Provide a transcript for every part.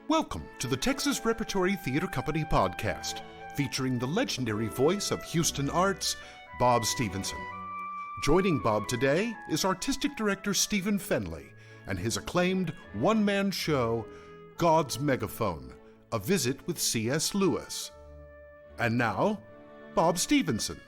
Welcome to the Texas Repertory Theater Company podcast, featuring the legendary voice of Houston arts, Bob Stevenson. Joining Bob today is artistic director Stephen Fenley and his acclaimed one-man show, God's Megaphone, a visit with C.S. Lewis. And now, Bob Stevenson.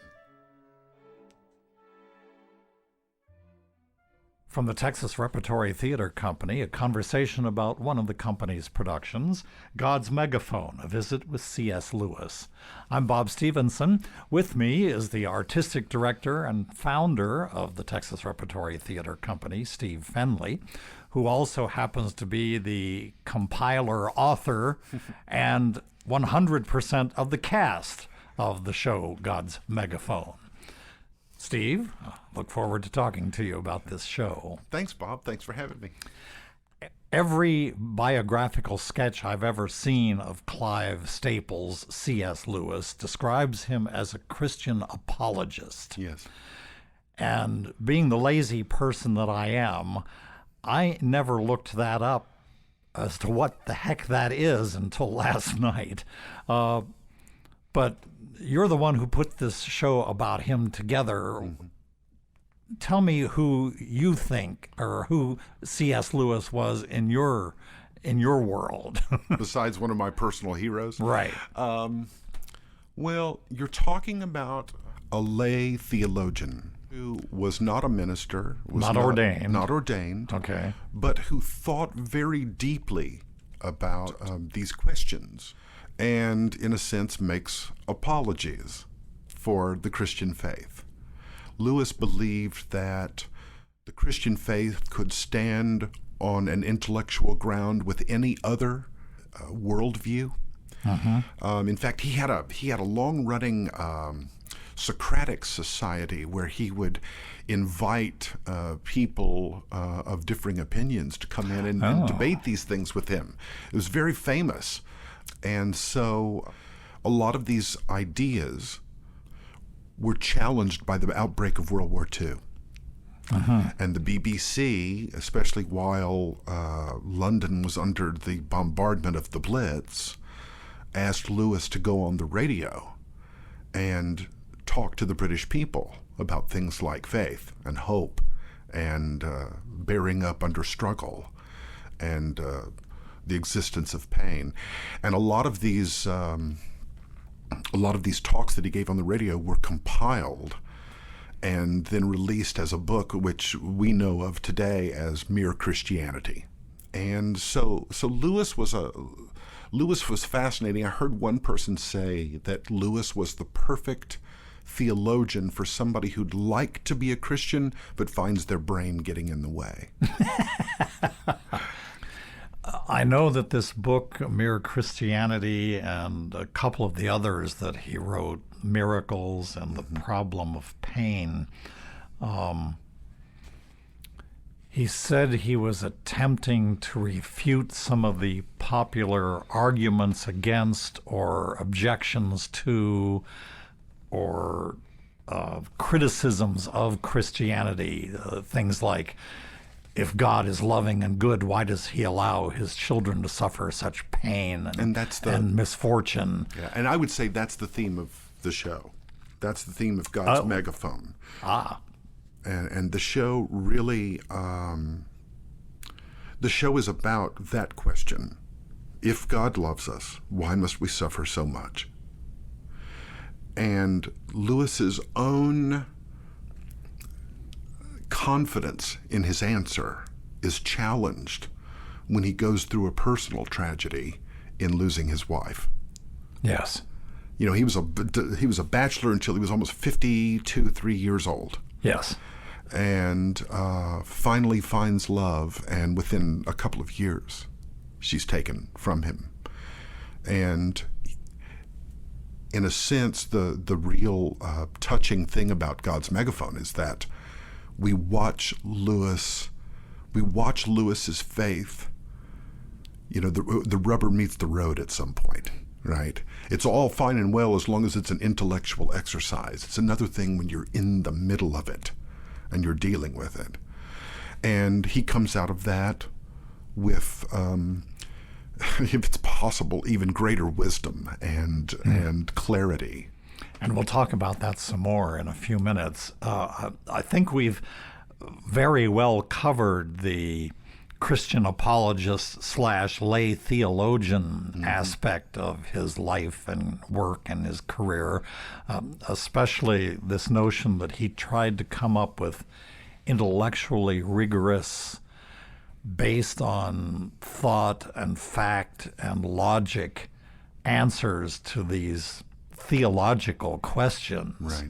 From the Texas Repertory Theater Company, a conversation about one of the company's productions, God's Megaphone, a visit with C.S. Lewis. I'm Bob Stevenson. With me is the artistic director and founder of the Texas Repertory Theater Company, Steve Fenley, who also happens to be the compiler, author, and 100% of the cast of the show, God's Megaphone. Steve, look forward to talking to you about this show. Thanks, Bob. Thanks for having me. Every biographical sketch I've ever seen of Clive Staples, C.S. Lewis, describes him as a Christian apologist. Yes. And being the lazy person that I am, I never looked that up as to what the heck that is until last night. But you're the one who put this show about him together. Mm-hmm. Tell me who you think, or who C.S. Lewis was in your world. Besides one of my personal heroes? Right. Well, you're talking about a lay theologian who was not a minister. Was not ordained. Not ordained. Okay. But who thought very deeply about these questions. And, in a sense, makes apologies for the Christian faith. Lewis believed that the Christian faith could stand on an intellectual ground with any other worldview. Uh-huh. In fact, he had a long-running Socratic society where he would invite people of differing opinions to come in and debate these things with him. It was very famous. And so a lot of these ideas were challenged by the outbreak of World War II. Uh-huh. And the BBC, especially while London was under the bombardment of the Blitz, asked Lewis to go on the radio and talk to the British people about things like faith and hope and bearing up under struggle and the existence of pain. And a lot of these talks that he gave on the radio were compiled and then released as a book, which we know of today as Mere Christianity. And so Lewis was fascinating. I heard one person say that Lewis was the perfect theologian for somebody who'd like to be a Christian but finds their brain getting in the way. I know that this book, Mere Christianity, and a couple of the others that he wrote, Miracles and The Problem of Pain, he said he was attempting to refute some of the popular arguments against or objections to or criticisms of Christianity, things like, if God is loving and good, why does he allow his children to suffer such pain and misfortune? Yeah, and I would say that's the theme of the show. That's the theme of God's Megaphone. And the show really, the show is about that question. If God loves us, why must we suffer so much? And Lewis's own confidence in his answer is challenged when he goes through a personal tragedy in losing his wife. Yes. You know, he was a bachelor until he was almost 3 years old. Yes. And finally finds love, and within a couple of years, she's taken from him. And in a sense, the real touching thing about God's Megaphone is that we watch Lewis's faith. You know, the rubber meets the road at some point, right? It's all fine and well as long as it's an intellectual exercise. It's another thing when you're in the middle of it and you're dealing with it. And he comes out of that with if it's possible, even greater wisdom and clarity. And we'll talk about that some more in a few minutes. I think we've very well covered the Christian apologist / lay theologian aspect of his life and work and his career, especially this notion that he tried to come up with intellectually rigorous, based on thought and fact and logic, answers to these theological questions.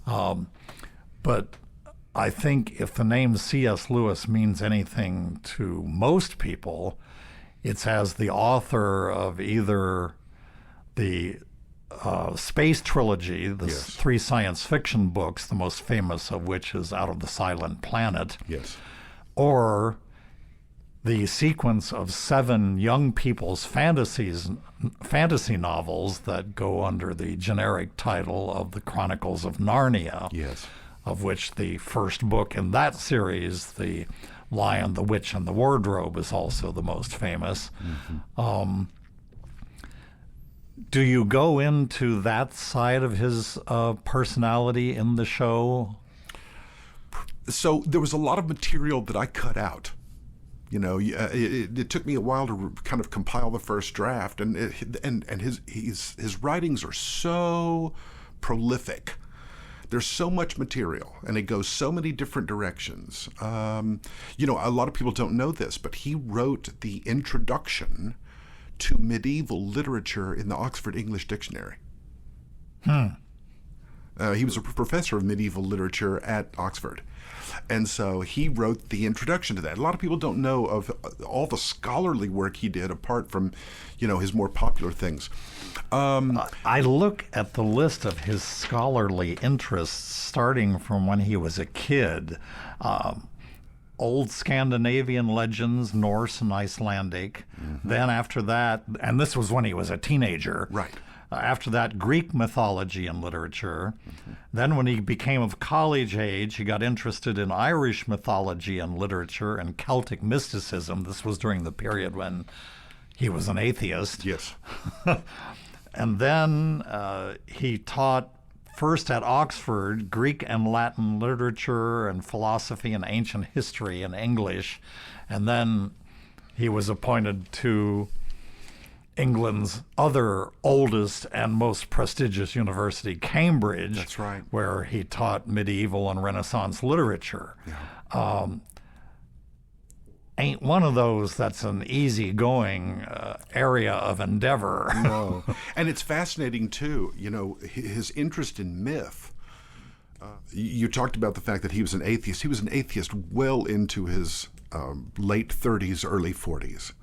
Right. But I think if the name C.S. Lewis means anything to most people, it's as the author of either the space trilogy, the Yes. 3 science fiction books, the most famous of which is Out of the Silent Planet, Yes. or the sequence of 7 young people's fantasy novels that go under the generic title of The Chronicles of Narnia, Yes. of which the first book in that series, The Lion, the Witch, and the Wardrobe, is also the most famous. Do you go into that side of his personality in the show? So there was a lot of material that I cut out. It took me a while to kind of compile the first draft, and his writings are so prolific. There's so much material, and it goes so many different directions. A lot of people don't know this, but he wrote the introduction to medieval literature in the Oxford English Dictionary. He was a professor of medieval literature at Oxford. And so he wrote the introduction to that. A lot of people don't know of all the scholarly work he did apart from, his more popular things. I look at the list of his scholarly interests starting from when he was a kid. Old Scandinavian legends, Norse and Icelandic. Then after that, and this was when he was a teenager. Right. After that, Greek mythology and literature. Then when he became of college age, he got interested in Irish mythology and literature and Celtic mysticism. This was during the period when he was an atheist. Yes. And then he taught first at Oxford Greek and Latin literature and philosophy and ancient history and English. And then he was appointed to England's other oldest and most prestigious university, Cambridge. That's right. Where he taught medieval and Renaissance literature. Yeah. Ain't one of those that's an easygoing area of endeavor. No. And it's fascinating, too, his interest in myth. You talked about the fact that he was an atheist. He was an atheist well into his late 30s, early 40s.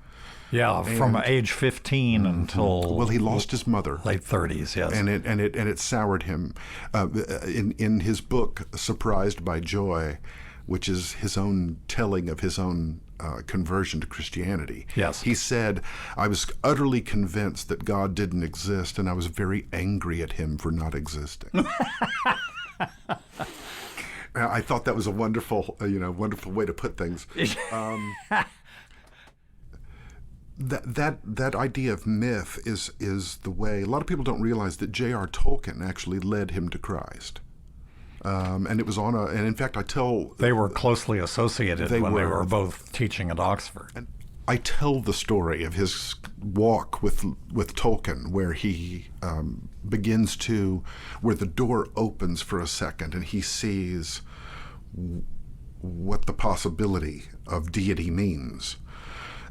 Yeah, from age 15 until Well, he lost his mother. late 30s, yes. And it soured him. In his book, Surprised by Joy, which is his own telling of his own conversion to Christianity. Yes. He said, I was utterly convinced that God didn't exist, and I was very angry at him for not existing. I thought that was a wonderful way to put things. That idea of myth is the way. A lot of people don't realize that J.R. Tolkien actually led him to Christ. And it was and in fact, they were closely associated when they were both teaching at Oxford. And I tell the story of his walk with Tolkien, where he begins where the door opens for a second, and he sees what the possibility of deity means.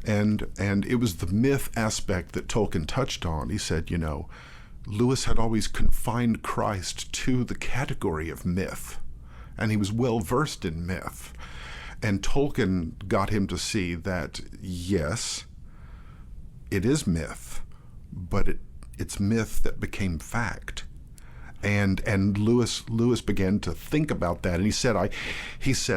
And it was the myth aspect that Tolkien touched on. He said, Lewis had always confined Christ to the category of myth, and he was well versed in myth. And Tolkien got him to see that, yes, it is myth, but it's myth that became fact. And Lewis began to think about that, and he said,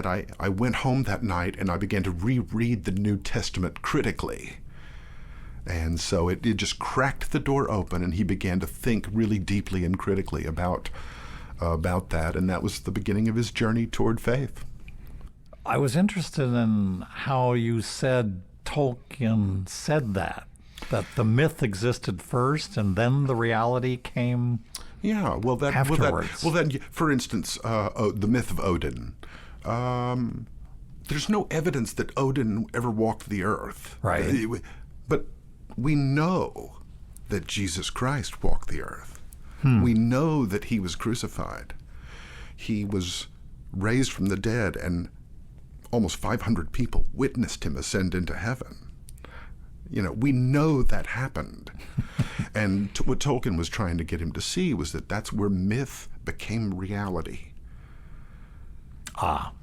I went home that night and I began to reread the New Testament critically. And so it just cracked the door open, and he began to think really deeply and critically about that, and that was the beginning of his journey toward faith. I was interested in how you said Tolkien said that. That the myth existed first, and then the reality came. Yeah, afterwards. Well, then, for instance, the myth of Odin. There's no evidence that Odin ever walked the earth. Right. But we know that Jesus Christ walked the earth. We know that he was crucified. He was raised from the dead, and almost 500 people witnessed him ascend into heaven. We know that happened. And what Tolkien was trying to get him to see was that that's where myth became reality.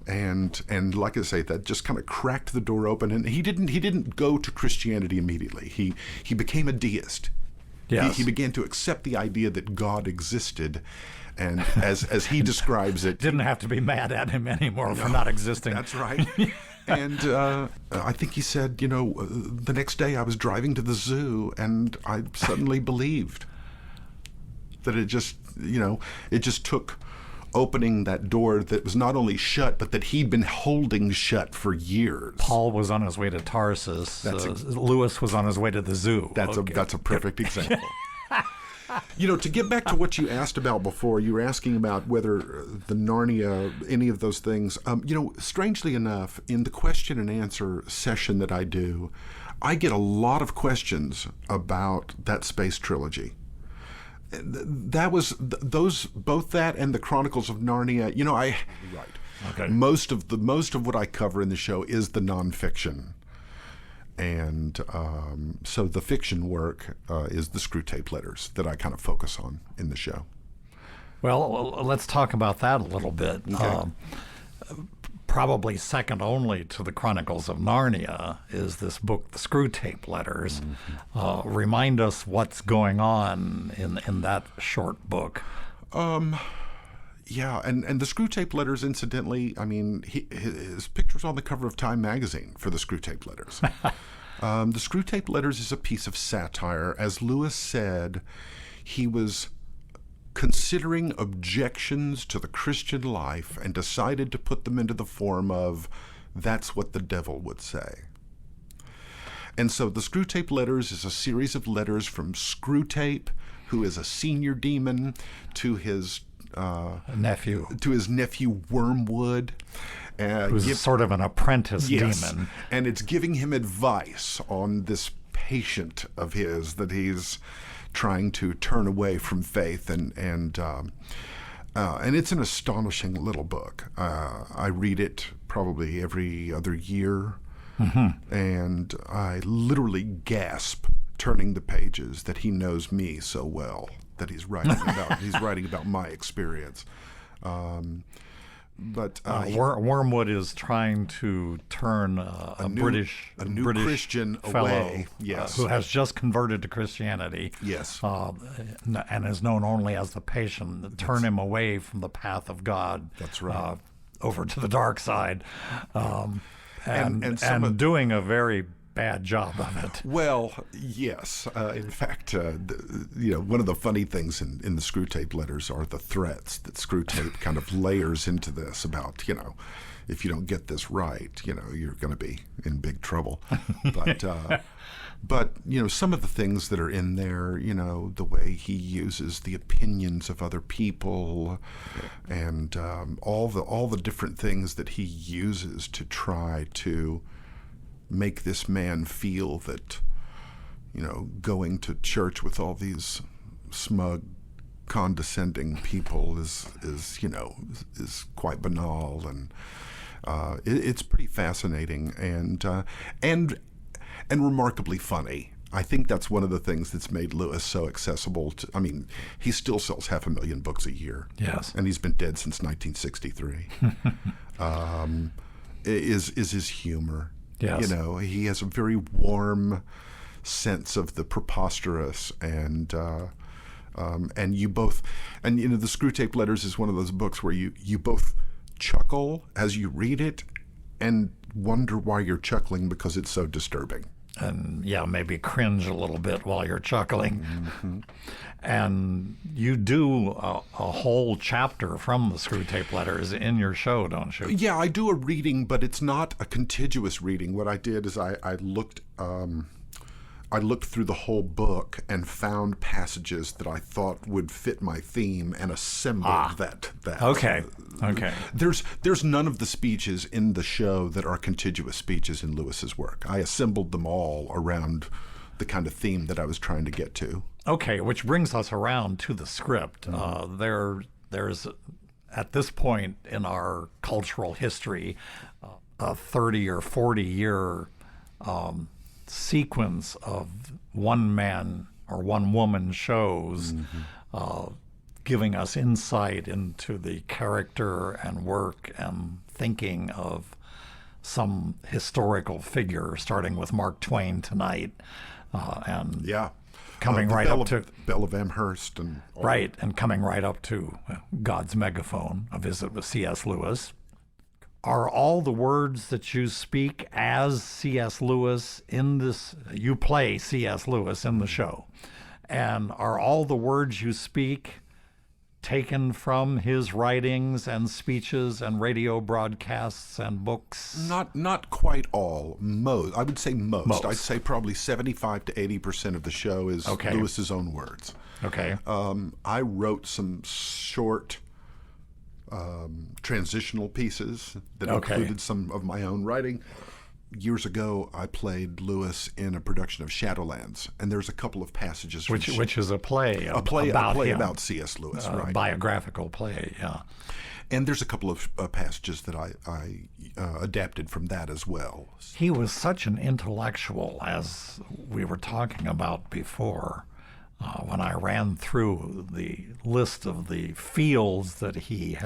And like I say, that just kind of cracked the door open. And he didn't go to Christianity immediately. He became a deist. Yes. He began to accept the idea that God existed. And as he describes it... Didn't have to be mad at him anymore for not existing. That's right. And I think he said, the next day I was driving to the zoo and I suddenly believed that it just took opening that door that was not only shut, but that he'd been holding shut for years. Paul was on his way to Tarsus. Lewis was on his way to the zoo. That's a perfect example. To get back to what you asked about before, you were asking about whether the Narnia, any of those things. Strangely enough, in the question and answer session that I do, I get a lot of questions about that space trilogy. That was both that and the Chronicles of Narnia. Right. Okay. Most of what I cover in the show is the nonfiction. And so the fiction work is the Screw Tape Letters that I kind of focus on in the show. Well, let's talk about that a little bit. Okay. Probably second only to the Chronicles of Narnia is this book, The Screw Tape Letters. Mm-hmm. Remind us what's going on in that short book. Yeah, and the Screw Tape Letters, incidentally, his picture's on the cover of Time magazine for the Screw Tape Letters. The Screw Tape Letters is a piece of satire. As Lewis said, he was considering objections to the Christian life and decided to put them into the form of, that's what the devil would say. And so the Screw Tape Letters is a series of letters from Screwtape, who is a senior demon, to his nephew Wormwood, who's sort of an apprentice demon. And it's giving him advice on this patient of his that he's trying to turn away from faith, and it's an astonishing little book. I read it probably every other year, and I literally gasp turning the pages that he knows me so well, that he's writing about my experience. But Wormwood is trying to turn a new British Christian fellow away, yes, who has just converted to Christianity, yes, and is known only as the patient, turn him away from the path of God. That's right. Over to the dark side, and doing a very bad job of it. Well, yes. In fact, one of the funny things in the Screw Tape Letters are the threats that Screw Tape kind of layers into this about, if you don't get this right, you're going to be in big trouble. But some of the things that are in there, the way he uses the opinions of other people, and all the different things that he uses to try to make this man feel that, going to church with all these smug, condescending people is quite banal, and it's pretty fascinating and remarkably funny. I think that's one of the things that's made Lewis so accessible to. He still sells 500,000 books a year. Yes, and he's been dead since 1963. Is his humor. Yes. He has a very warm sense of the preposterous, and you both, and the Screw Tape Letters is one of those books where you both chuckle as you read it and wonder why you're chuckling because it's so disturbing. And maybe cringe a little bit while you're chuckling. Mm-hmm. And you do a whole chapter from the Screw Tape Letters in your show, don't you? Yeah, I do a reading, but it's not a contiguous reading. What I did is I looked I looked through the whole book and found passages that I thought would fit my theme and assembled that. Okay. There's none of the speeches in the show that are contiguous speeches in Lewis's work. I assembled them all around the kind of theme that I was trying to get to. Okay, which brings us around to the script. There's at this point in our cultural history, a 30 or 40 year sequence of one man or one woman shows giving us insight into the character and work and thinking of some historical figure, starting with Mark Twain tonight, and coming right up to Belle of Amherst and and coming right up to God's Megaphone, a visit with C.S. Lewis. Are all the words that you speak as C.S. Lewis in this? You play C.S. Lewis in the show, and are all the words you speak taken from his writings and speeches and radio broadcasts and books? Not quite all. I would say most. I'd say probably 75 to 80% of the show is Lewis's own words. Okay. I wrote some short transitional pieces that included some of my own writing. Years ago, I played Lewis in a production of Shadowlands, and there's a couple of passages which is a play about C.S. Lewis, right? Biographical play, yeah. And there's a couple of passages that I adapted from that as well. He was such an intellectual, as we were talking about before. When I ran through the list of the fields that he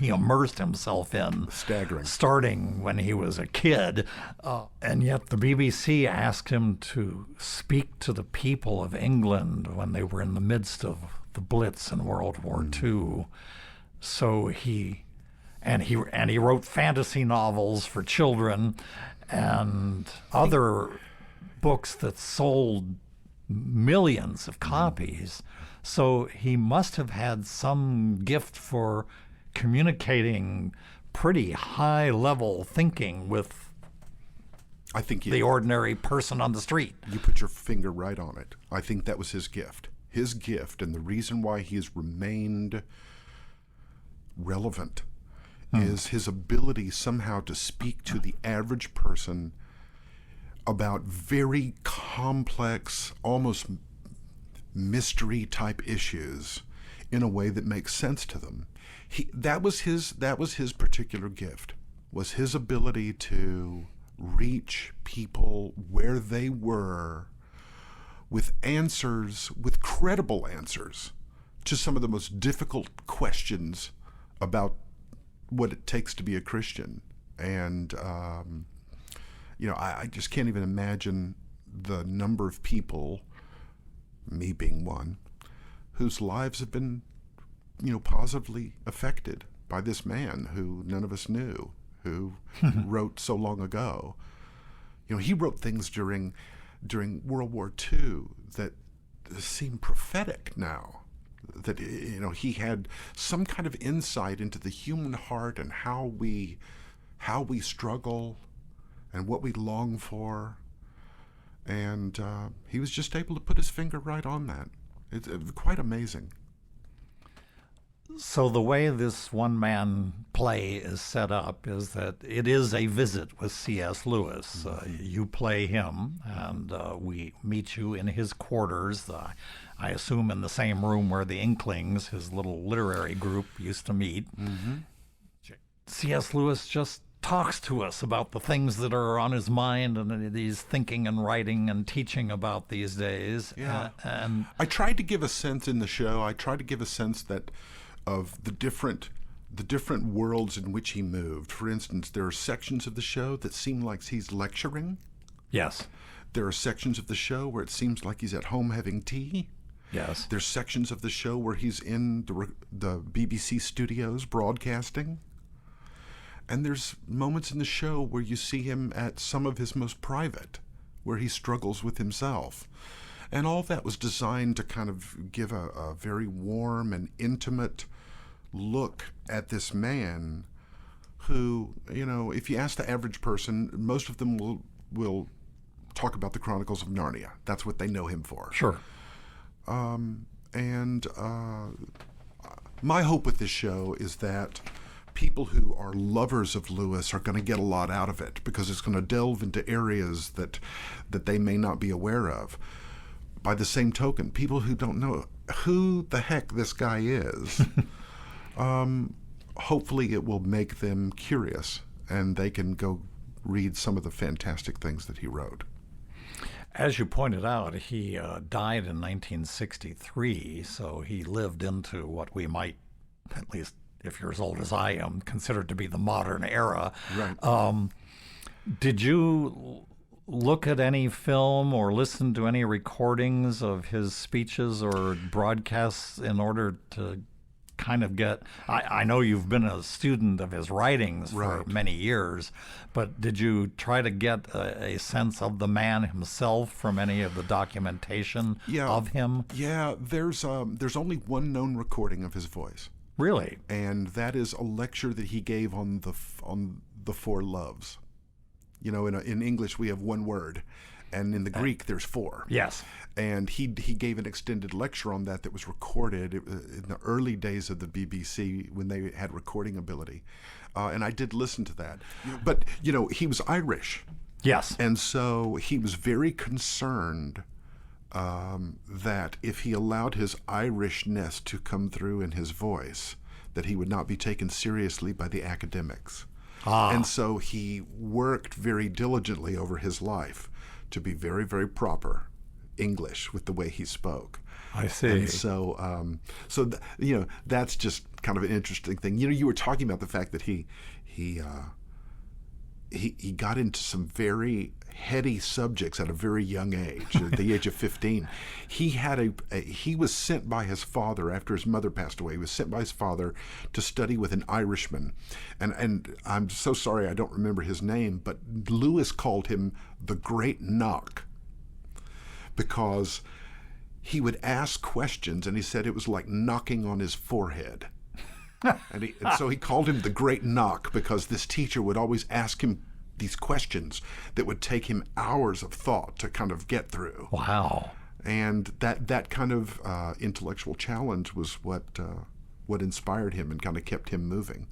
immersed himself in, staggering, starting when he was a kid, and yet the BBC asked him to speak to the people of England when they were in the midst of the Blitz in World War II. So he wrote fantasy novels for children and other books that sold millions of copies. So he must have had some gift for communicating pretty high-level thinking with the ordinary person on the street. You put your finger right on it. I think that was his gift. His gift, and the reason why he has remained relevant is his ability somehow to speak to the average person about very complex, almost mystery-type issues in a way that makes sense to them. That was his particular gift, was his ability to reach people where they were with answers, with credible answers to some of the most difficult questions about what it takes to be a Christian. And I just can't even imagine the number of people, me being one, whose lives have been, positively affected by this man who none of us knew, who wrote so long ago. He wrote things during World War II that seem prophetic now. That he had some kind of insight into the human heart and how we struggle and what we long for, and he was just able to put his finger right on that. It's quite amazing. So the way this one-man play is set up is that it is a visit with C.S. Lewis. You play him, and we meet you in his quarters, I assume in the same room where the Inklings, his little literary group, used to meet. C.S. Lewis just talks to us about the things that are on his mind and that he's thinking and writing and teaching about these days. Yeah. And I tried to give a sense in the show. I tried to give a sense that of the different worlds in which he moved. For instance, there are sections of the show that seem like he's lecturing. Yes. There are sections of the show where it seems like he's at home having tea. Yes. There's sections of the show where he's in the BBC studios broadcasting. And there's moments in the show where you see him at some of his most private, where he struggles with himself. And all that was designed to kind of give a very warm and intimate look at this man who, if you ask the average person, most of them will talk about the Chronicles of Narnia. That's what they know him for. Sure. And my hope with this show is that people who are lovers of Lewis are going to get a lot out of it, because it's going to delve into areas that they may not be aware of. By the same token, people who don't know who the heck this guy is, hopefully it will make them curious, and they can go read some of the fantastic things that he wrote. As you pointed out, he died in 1963, so he lived into what we might, at least if you're as old as I am, consider to be the modern era. Right. Did you look at any film or listen to any recordings of his speeches or broadcasts in order to kind of get, I know you've been a student of his writings for Right. many years, but did you try to get a sense of the man himself from any of the documentation of him? Yeah, there's only one known recording of his voice, Really? and that is a lecture that he gave on the four loves. You know, in English we have one word, and in the Greek there's four. Yes. And he gave an extended lecture on that was recorded in the early days of the BBC when they had recording ability. And I did listen to that. But, you know, he was Irish. Yes. And so he was very concerned that if he allowed his Irishness to come through in his voice, that he would not be taken seriously by the academics. And so he worked very diligently over his life to be very, very proper English with the way he spoke. I see. And so, you know, that's just kind of an interesting thing. You know, you were talking about the fact that he got into some very heady subjects at a very young age, at the age of 15. He was sent by his father after his mother passed away. He was sent by his father to study with an Irishman, and I'm so sorry I don't remember his name, but Lewis called him the Great Knock, because he would ask questions, and he said it was like knocking on his forehead. And so he called him the Great Knock, because this teacher would always ask him these questions that would take him hours of thought to kind of get through. Wow. And that kind of intellectual challenge was what inspired him and kind of kept him moving.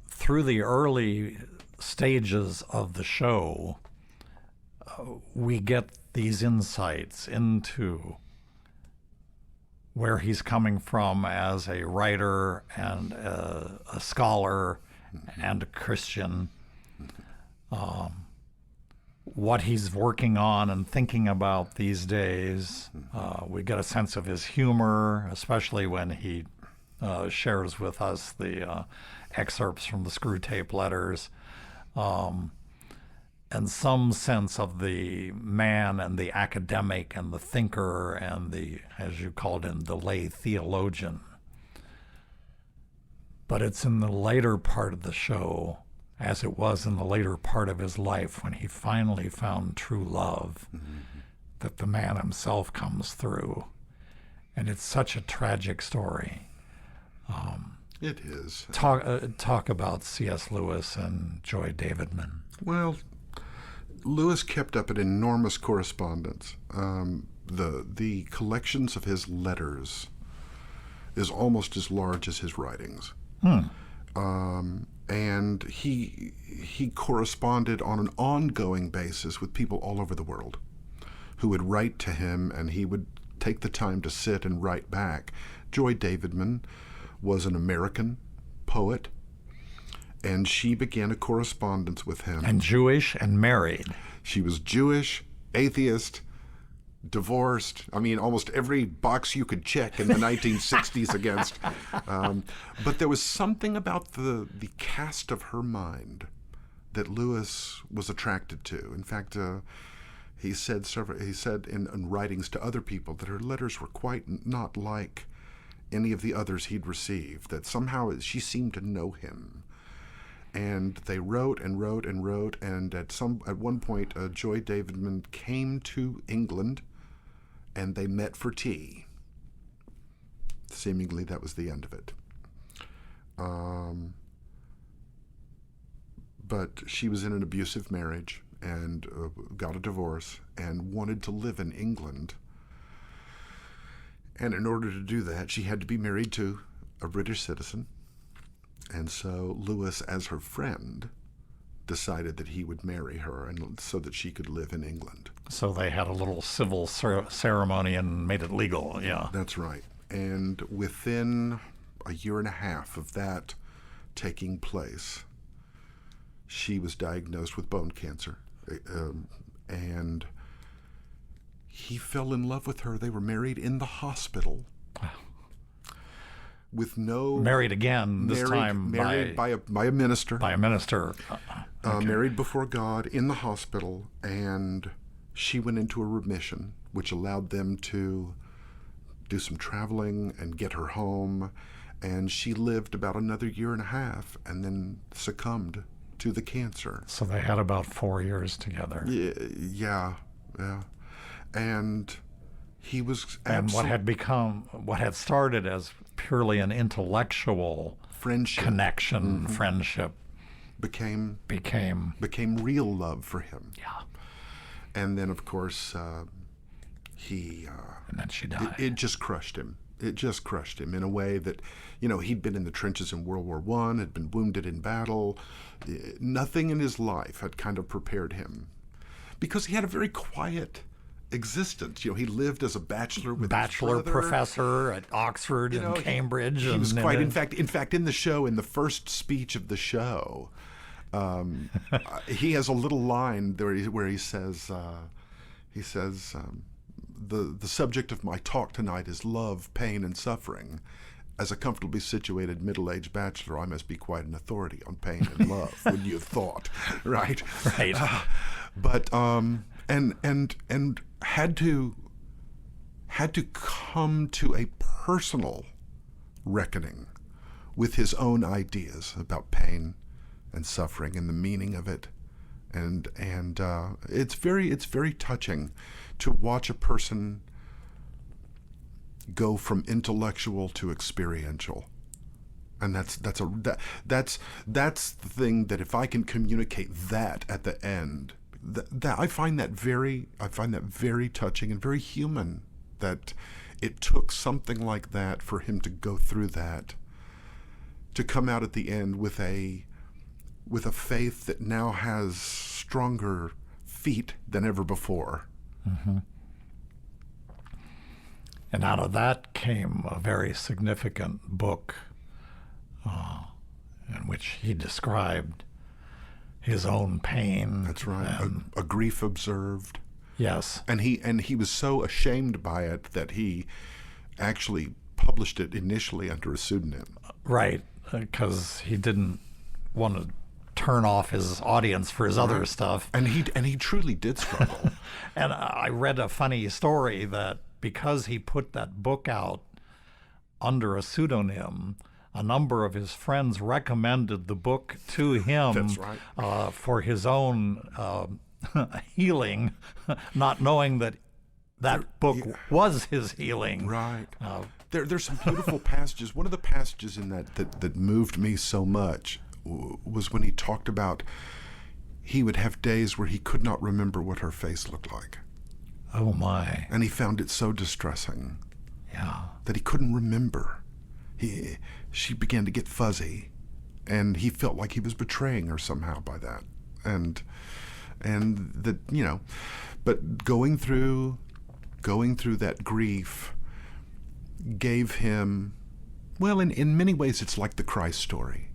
Through the early stages of the show, we get these insights into where he's coming from as a writer and a scholar and a Christian, what he's working on and thinking about these days. We get a sense of his humor, especially when he shares with us the excerpts from the Screw Tape Letters, and some sense of the man and the academic and the thinker and the, as you called him, the lay theologian. But it's in the later part of the show, as it was in the later part of his life, when he finally found true love, that the man himself comes through. And it's such a tragic story. It is. Talk about C.S. Lewis and Joy Davidman. Well, Lewis kept up an enormous correspondence. The collections of his letters is almost as large as his writings. And he corresponded on an ongoing basis with people all over the world who would write to him, and he would take the time to sit and write back. Joy Davidman was an American poet, and she began a correspondence with him. And Jewish and married. She was Jewish, atheist, divorced. I mean, almost every box you could check in the 1960s against. But there was something about the cast of her mind that Lewis was attracted to. In fact, he said in writings to other people that her letters were quite not like any of the others he'd received, that somehow she seemed to know him. And they wrote and wrote and wrote, and at one point, Joy Davidman came to England, and they met for tea. Seemingly, that was the end of it. But she was in an abusive marriage, and got a divorce and wanted to live in England. And in order to do that, she had to be married to a British citizen. And so Lewis, as her friend, decided that he would marry her and so that she could live in England. So they had a little civil ceremony and made it legal, yeah. That's right. And within a year and a half of that taking place, she was diagnosed with bone cancer. And he fell in love with her. They were married in the hospital. With no... Married again, this time married by a minister. By a minister. Okay. Married before God in the hospital, and she went into a remission, which allowed them to do some traveling and get her home. And she lived about another year and a half and then succumbed to the cancer. So they had about 4 years together. Yeah. And he was and what had started as purely an intellectual friendship connection, friendship, became real love for him. Yeah. And then, of course, and then she died. It just crushed him. It just crushed him in a way that, he'd been in the trenches in World War I, had been wounded in battle. Nothing in his life had kind of prepared him, because he had a very quiet existence. He lived as a bachelor with his brother. Professor at Oxford and Cambridge. He was quite. In fact, in the show, in the first speech of the show, he has a little line where he says, the subject of my talk tonight is love, pain, and suffering. As a comfortably situated middle-aged bachelor, I must be quite an authority on pain and love. Would you have thought, right? Right. But and had to come to a personal reckoning with his own ideas about pain and suffering and the meaning of it, and it's very touching to watch a person go from intellectual to experiential. And that's the thing that if I can communicate that at the end, that I find that very touching and very human, that it took something like that for him to go through that, to come out at the end with a faith that now has stronger feet than ever before. Mm-hmm. And out of that came a very significant book in which he described his own pain. That's right. A grief observed. Yes. And he was so ashamed by it that he actually published it initially under a pseudonym. Right, because he didn't want to turn off his audience for his other stuff. And he truly did struggle. And I read a funny story that because he put that book out under a pseudonym, a number of his friends recommended the book to him. That's right. For his own healing, not knowing that book was his healing. Right. There's some beautiful passages. One of the passages in that moved me so much was when he talked about he would have days where he could not remember what her face looked like. Oh my. And he found it so distressing. Yeah. That he couldn't remember. She began to get fuzzy, and he felt like he was betraying her somehow by that. And that, but going through that grief gave him, well, in many ways it's like the Christ story.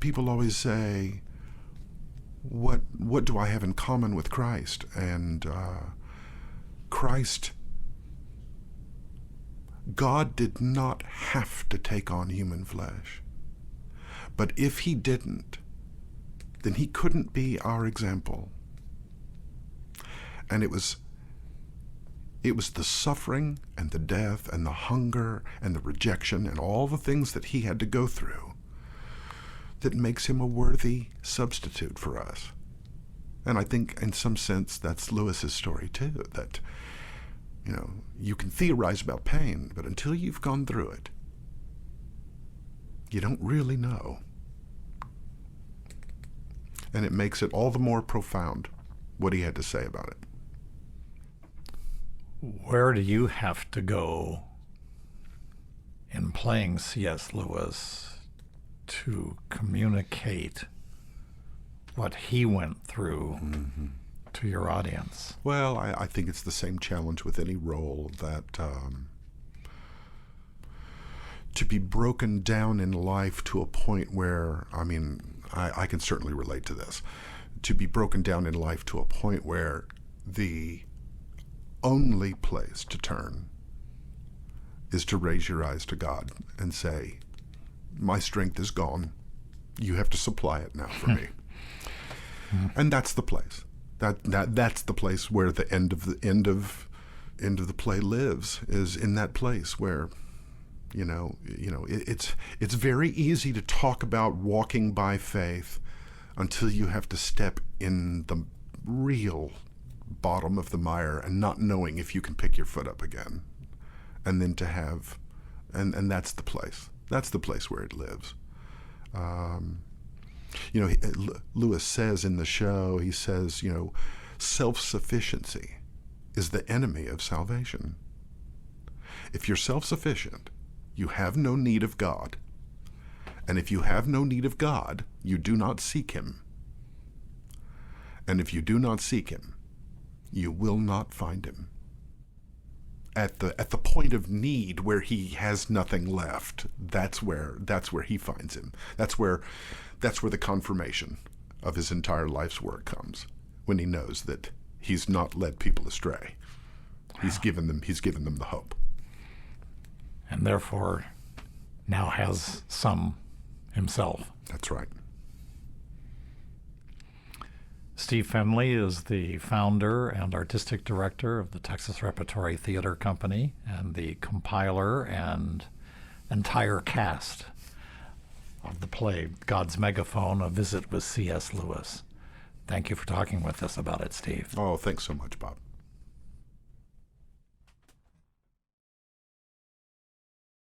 People always say, what do I have in common with Christ? And Christ, God did not have to take on human flesh. But if he didn't, then he couldn't be our example. And it was the suffering and the death and the hunger and the rejection and all the things that he had to go through that makes him a worthy substitute for us. And I think in some sense that's Lewis's story too, that you can theorize about pain, but until you've gone through it, you don't really know. And it makes it all the more profound what he had to say about it. Where do you have to go in playing C.S. Lewis to communicate what he went through to your audience? Well, I think it's the same challenge with any role, that to be broken down in life to a point where, I can certainly relate to this, to be broken down in life to a point where the only place to turn is to raise your eyes to God and say, my strength is gone. You have to supply it now for me. And that's the place. That's the place where the end of the play lives, is in that place where, it's very easy to talk about walking by faith until you have to step in the real bottom of the mire and not knowing if you can pick your foot up again. And then to have, and that's the place. That's the place where it lives. Lewis says in the show, he says, self-sufficiency is the enemy of salvation. If you're self-sufficient, you have no need of God. And if you have no need of God, you do not seek him. And if you do not seek him, you will not find him. At the point of need where he has nothing left, that's where he finds him. That's where the confirmation of his entire life's work comes, when he knows that he's not led people astray. He's given them the hope. And therefore now has some himself. That's right. Steve Fenley is the founder and artistic director of the Texas Repertory Theater Company and the compiler and entire cast of the play God's Megaphone, A Visit with C.S. Lewis. Thank you for talking with us about it, Steve. Oh, thanks so much, Bob.